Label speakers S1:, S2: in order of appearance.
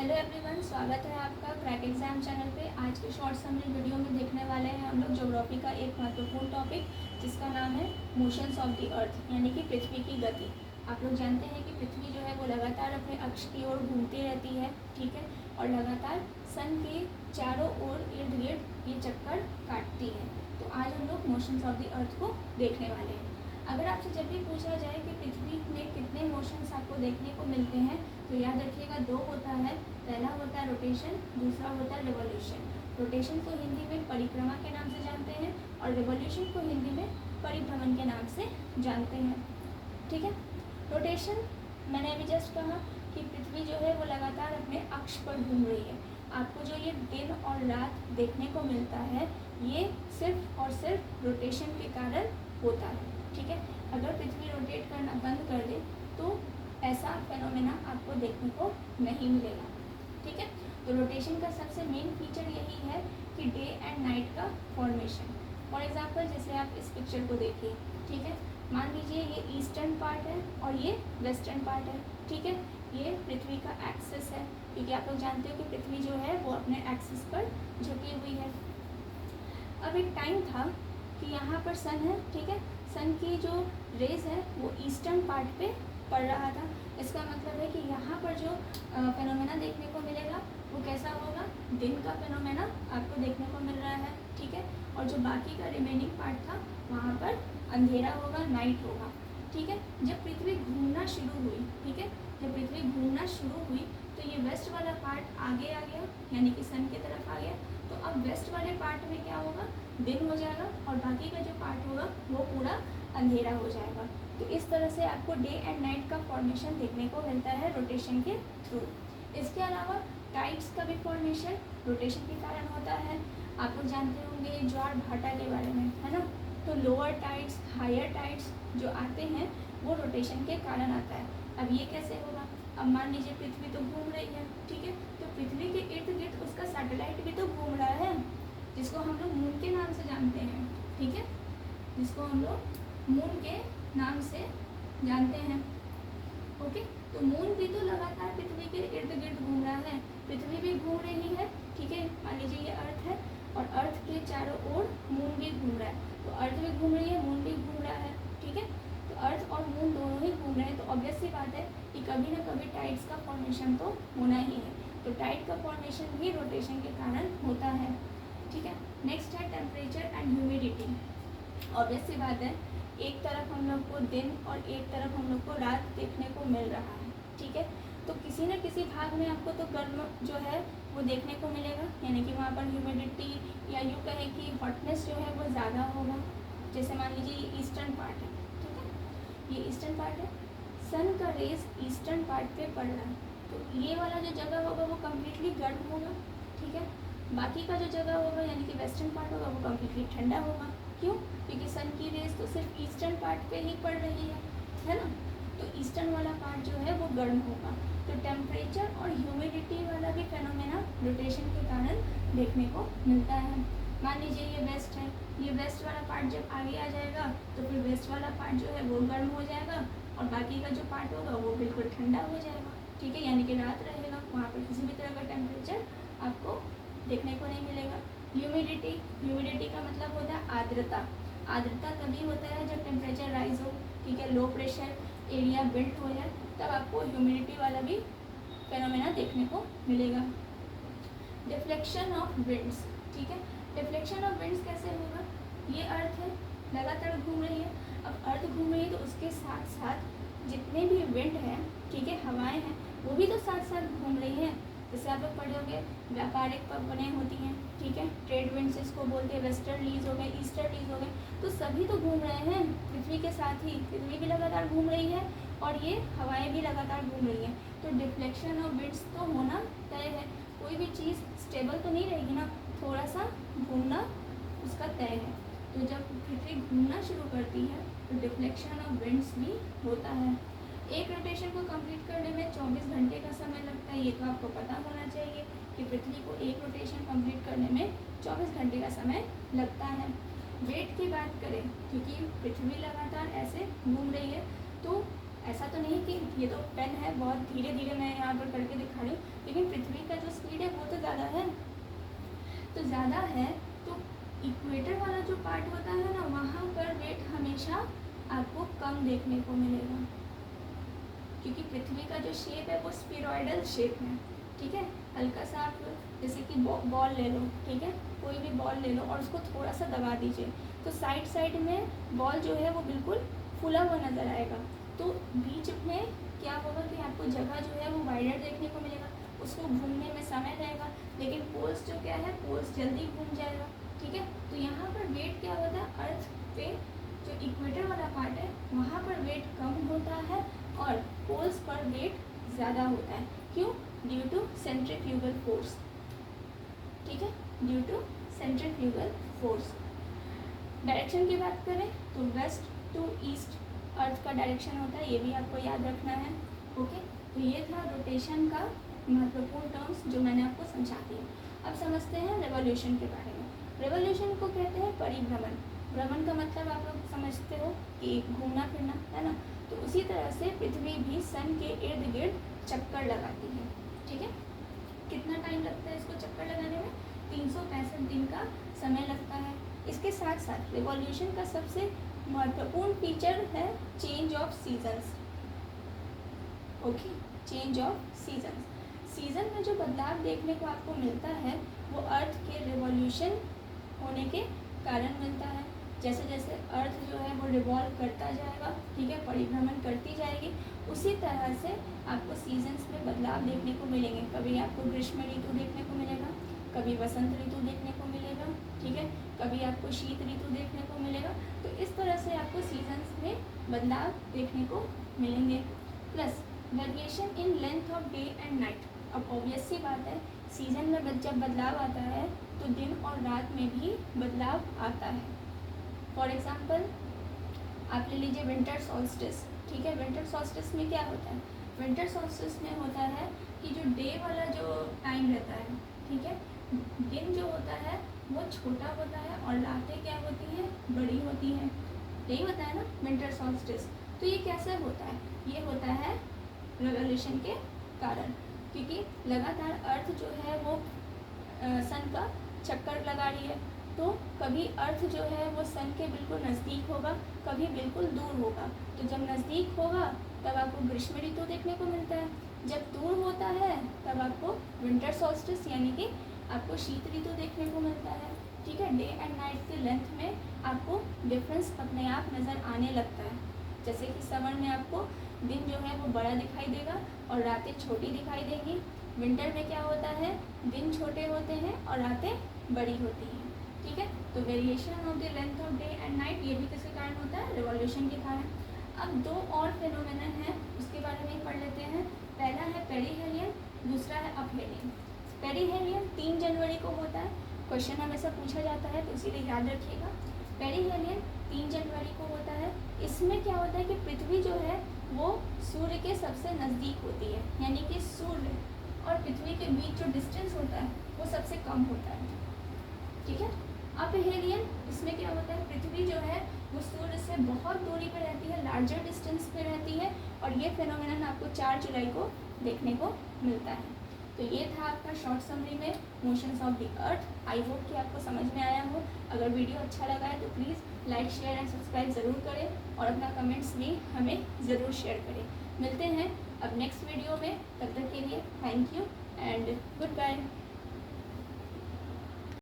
S1: Hello everyone, स्वागत है आपका क्रैक एग्जाम चैनल पे। आज के शॉर्ट समरी वीडियो में देखने वाले हैं हम लोग ज्योग्राफी का एक महत्वपूर्ण टॉपिक जिसका नाम है मोशंस ऑफ द अर्थ, यानी कि पृथ्वी की गति। आप लोग जानते हैं कि पृथ्वी जो है वो लगातार अपने अक्ष की ओर घूमती रहती है, ठीक है, और लगातार सन के चारों ओर इर्द गिर्द ये चक्कर काटती है। तो आज हम लोग मोशंस ऑफ द अर्थ को देखने वाले हैं। अगर आपसे जब भी पूछा जाए कि पृथ्वी में कितने मोशंस आपको देखने को मिलते हैं, तो याद रखिएगा दो होता है। पहला होता है रोटेशन, दूसरा होता है रिवॉल्यूशन। रोटेशन को हिंदी में परिक्रमा के नाम से जानते हैं और रिवॉल्यूशन को हिंदी में परिभ्रमण के नाम से जानते हैं, ठीक है। रोटेशन, मैंने अभी जस्ट कहा कि पृथ्वी जो है वो लगातार अपने अक्ष पर घूम रही है। आपको जो ये दिन और रात देखने को मिलता है, ये सिर्फ और सिर्फ रोटेशन के कारण होता है, ठीक है। अगर पृथ्वी रोटेट करना बंद कर दे तो ऐसा फेनोमेना आपको देखने को नहीं मिलेगा, ठीक है। तो रोटेशन का सबसे मेन फीचर यही है कि डे एंड नाइट का फॉर्मेशन। फॉर एग्जांपल जैसे आप इस पिक्चर को देखिए, ठीक है, मान लीजिए ये ईस्टर्न पार्ट है और ये वेस्टर्न पार्ट है, ठीक है। ये पृथ्वी का एक्सिस है, क्योंकि आप लोग जानते हो कि पृथ्वी जो है वो अपने एक्सिस पर झुकी हुई है। अब एक टाइम था कि यहाँ पर सन है, ठीक है, सन की जो रेज है वो ईस्टर्न पार्ट पे पड़ रहा था। इसका मतलब है कि यहाँ पर जो फेनोमेना देखने को मिलेगा वो कैसा होगा, दिन का फेनोमेना आपको देखने को मिल रहा है, ठीक है। और जो बाकी का रिमेनिंग पार्ट था वहाँ पर अंधेरा होगा, नाइट होगा, ठीक है। जब पृथ्वी घूमना शुरू हुई, ठीक है, जब पृथ्वी घूमना शुरू हुई तो ये वेस्ट वाला पार्ट आगे आ गया, यानी कि सन की तरफ आ गया। तो अब वेस्ट वाले पार्ट में क्या होगा, दिन हो जाएगा और बाकी का जो पार्ट होगा वो पूरा अंधेरा हो जाएगा। तो इस तरह से आपको डे एंड नाइट का फॉर्मेशन देखने को मिलता है रोटेशन के थ्रू। इसके अलावा टाइड्स का भी फॉर्मेशन रोटेशन के कारण होता है। आप लोग जानते होंगे ज्वार भाटा के बारे में, है ना। तो लोअर टाइड्स, हायर टाइड्स जो आते हैं वो रोटेशन के कारण आता है। अब ये कैसे होगा, अब मान लीजिए पृथ्वी तो घूम रही है, ठीक है, तो पृथ्वी के इर्द गिर्द उसका सैटेलाइट भी तो घूम रहा है, जिसको हम लोग मून के नाम से जानते हैं, ठीक है, जिसको हम लोग मून के नाम से जानते हैं, ओके। तो मून भी तो लगातार पृथ्वी के इर्द गिर्द घूम रहा है, पृथ्वी भी घूम रही है, ठीक है। मान लीजिए ये अर्थ है और अर्थ के चारों ओर मून भी घूम रहा है, तो अर्थ भी घूम रही है, मून भी घूम रहा है, ठीक है। तो अर्थ और मून दोनों ही घूम रहे हैं, तो ऑब्वियस सी बात है कि कभी ना कभी टाइड्स का फॉर्मेशन तो होना ही है। तो टाइड का फॉर्मेशन भी रोटेशन के कारण होता है, ठीक है। नेक्स्ट है टेम्परेचर एंड ह्यूमिडिटी। ऑब्वियस सी बात है, एक तरफ हम लोग को दिन और एक तरफ हम लोग को रात देखने को मिल रहा है, ठीक है। तो किसी न किसी भाग में आपको तो गर्म जो है वो देखने को मिलेगा, यानी कि वहाँ पर ह्यूमिडिटी या यूँ कहें कि हॉटनेस जो है वो ज़्यादा होगा। जैसे मान लीजिए ये ईस्टर्न पार्ट है, ठीक है, ये ईस्टर्न पार्ट है, सन का रेस ईस्टर्न पार्ट पे पड़ रहा है, तो ये वाला जो जगह होगा वो कम्प्लीटली गर्म होगा, ठीक है। बाकी का जो जगह होगा यानी कि वेस्टर्न पार्ट होगा वो कम्प्लीटली ठंडा होगा। क्यों, क्योंकि सन की रेस तो सिर्फ ईस्टर्न पार्ट पे ही पड़ रही है ना। तो ईस्टर्न वाला पार्ट जो है वो गर्म होगा। तो टेम्परेचर और ह्यूमिडिटी वाला भी फेनोमेना रोटेशन के कारण देखने को मिलता है। मान लीजिए ये वेस्ट है, ये वेस्ट वाला पार्ट जब आगे आ जाएगा तो फिर वेस्ट वाला पार्ट जो है वो गर्म हो जाएगा और बाकी का जो पार्ट होगा वो बिल्कुल ठंडा हो जाएगा, ठीक है, यानी कि रात रहेगा, वहाँ पर किसी भी तरह का टेम्परेचर आपको देखने को नहीं मिलेगा। ह्यूमिडिटी, ह्यूमिडिटी का मतलब होता है आर्द्रता। आर्द्रता तभी होता है जब टेम्परेचर राइज हो, ठीक है, लो प्रेशर एरिया बिल्ट हो जाए, तब आपको ह्यूमिडिटी वाला भी फेनोमेना देखने को मिलेगा। डिफ्लेक्शन ऑफ विंड्स, ठीक है, डिफ्लेक्शन ऑफ विंड्स कैसे होगा, ये अर्थ है लगातार घूम रही है, अब अर्थ घूम रही है तो उसके साथ साथ जितने भी विंड हैं, ठीक है, हवाएं हैं, वो भी तो साथ साथ घूम रही हैं। जैसे आप लोग पढ़े होंगे व्यापारिक पवनें होती हैं, ठीक है, ट्रेड विंड्स इसको बोलते हैं, वेस्टर्लीज हो गए, ईस्टर्लीज हो गए, तो सभी तो घूम रहे हैं पृथ्वी के साथ ही, पृथ्वी भी लगातार घूम रही है और ये हवाएं भी लगातार घूम रही हैं। तो डिफ्लेक्शन ऑफ विंड्स तो होना तय है, कोई भी चीज़ स्टेबल तो नहीं रहेगी ना, थोड़ा सा घूमना उसका तय है। तो जब पृथ्वी घूमना शुरू करती है तो डिफ्लेक्शन ऑफ विंड्स भी होता है। एक रोटेशन को कंप्लीट करने में 24 घंटे का समय लगता है, ये तो आपको पता होना चाहिए कि पृथ्वी को एक रोटेशन कंप्लीट करने में 24 घंटे का समय लगता है। वेट की बात करें, क्योंकि पृथ्वी लगातार ऐसे घूम रही है, तो ऐसा तो नहीं कि ये तो पेन है, बहुत धीरे धीरे मैं यहाँ पर करके दिखा रही हूँ, लेकिन पृथ्वी का जो स्पीड है वो तो ज़्यादा है। तो ज़्यादा है तो इक्वेटर वाला जो पार्ट होता है ना, वहाँ पर वेट हमेशा आपको कम देखने को मिलेगा, क्योंकि पृथ्वी का जो शेप है वो स्फीरॉइडल शेप है। ठीक है, हल्का सा आप जैसे कि बॉल ले लो, ठीक है, कोई भी बॉल ले लो और उसको थोड़ा सा दबा दीजिए, तो साइड साइड में बॉल जो है वो बिल्कुल फूला हुआ नज़र आएगा। तो बीच में क्या होगा कि आपको जगह जो है वो वाइडर देखने को मिलेगा, उसको घूमने में समय लगेगा, लेकिन पोल्स जो क्या है, पोल्स जल्दी घूम जाएगा। ठीक है, तो यहाँ पर वेट क्या होता है, अर्थ पे जो इक्वेटर वाला पार्ट है वहाँ पर वेट कम होता है और पोल्स पर वेट ज़्यादा होता है। क्यों? Due to centrifugal force. ठीक है, due to centrifugal force. Direction की बात करें तो वेस्ट टू ईस्ट अर्थ का डायरेक्शन होता है, ये भी आपको याद रखना है। ओके, तो ये था रोटेशन का महत्वपूर्ण टर्म्स जो मैंने आपको समझा दिया। अब समझते हैं रेवोल्यूशन के बारे में। रेवोल्यूशन को कहते हैं परिभ्रमण। भ्रमण का मतलब आप लोग समझते हो कि घूमना फिरना, है ना। तो उसी तरह से पृथ्वी भी सन के इर्द गिर्द चक्कर लगाती है। ठीक है, कितना टाइम लगता है इसको चक्कर लगाने में? 365 दिन का समय लगता है। इसके साथ साथ रिवॉल्यूशन का सबसे महत्वपूर्ण फीचर है change of seasons. Okay, change of seasons. Season में जो बदलाव देखने को आपको मिलता है वो अर्थ के रिवॉल्यूशन होने के कारण मिलता है। जैसे जैसे अर्थ जो है वो रिवॉल्व करता जाएगा, ठीक है, परिभ्रमण करती जाएगी, उसी तरह से आपको सीजन्स में बदलाव देखने को मिलेंगे। कभी आपको ग्रीष्म ऋतु देखने को मिलेगा, कभी वसंत ऋतु देखने को मिलेगा, ठीक है, कभी आपको शीत ऋतु देखने को मिलेगा। तो इस तरह से आपको सीजन्स में बदलाव देखने को मिलेंगे। Plus variation in length of day and night. अब ऑब्वियस सी बात है, सीजन में जब बदलाव आता है तो दिन और रात में भी बदलाव आता है। फॉर एग्जाम्पल आप ले लीजिए विंटर सॉल्स्टिस। ठीक है, विंटर सॉल्स्टिस में क्या होता है? विंटर सॉल्स्टिस में होता है कि जो डे वाला जो टाइम रहता है, ठीक है, दिन जो होता है वो छोटा होता है और रातें क्या होती हैं, बड़ी होती हैं। यही होता है ना विंटर सॉल्स्टिस। तो ये कैसे होता है? ये होता है रेवोल्यूशन के कारण, क्योंकि लगातार अर्थ जो है वो सन का चक्कर लगा रही है। तो कभी अर्थ जो है वो सन के बिल्कुल नज़दीक होगा, कभी बिल्कुल दूर होगा। तो जब नज़दीक होगा तब आपको ग्रीष्म ऋतु देखने को मिलता है, जब दूर होता है तब आपको विंटर सॉल्स्टिस यानी कि आपको शीत ऋतु देखने को मिलता है। ठीक है, डे एंड नाइट के लेंथ में आपको डिफरेंस अपने आप नज़र आने लगता है। जैसे कि समर में आपको दिन जो है वो बड़ा दिखाई देगा और रातें छोटी दिखाई देंगी। विंटर में क्या होता है, दिन छोटे होते हैं और रातें बड़ी होती हैं। ठीक है, तो variation of the length of day and night ये भी किसके कारण होता है? रिवॉल्यूशन के कारण। अब दो और फेनोमेनन हैं, उसके बारे में पढ़ लेते हैं। पहला है पेरिहेलियन, दूसरा है अपहेलियन। पेरिहेलियन 3 जनवरी को होता है, क्वेश्चन हमेशा पूछा जाता है तो इसीलिए याद रखिएगा। पेरिहेलियन 3 जनवरी को होता है। इसमें क्या होता है कि पृथ्वी जो है वो सूर्य के सबसे नज़दीक होती है, यानी कि सूर्य और पृथ्वी के बीच जो डिस्टेंस होता है वो सबसे कम होता है। ठीक है, अपहेलियन इसमें क्या होता है, पृथ्वी जो है वो सूर्य से बहुत दूरी पर रहती है, लार्जर डिस्टेंस पे रहती है, और ये फेनोमेनन आपको 4 जुलाई को देखने को मिलता है। तो ये था आपका शॉर्ट समरी में motions of the earth. I hope कि आपको समझ में आया हो। अगर वीडियो अच्छा लगा है तो please like, share and subscribe ज़रूर करें और अपना कमेंट्स भी हमें ज़रूर शेयर करें। मिलते हैं अब नेक्स्ट वीडियो में, तब तक के लिए thank you and good bye.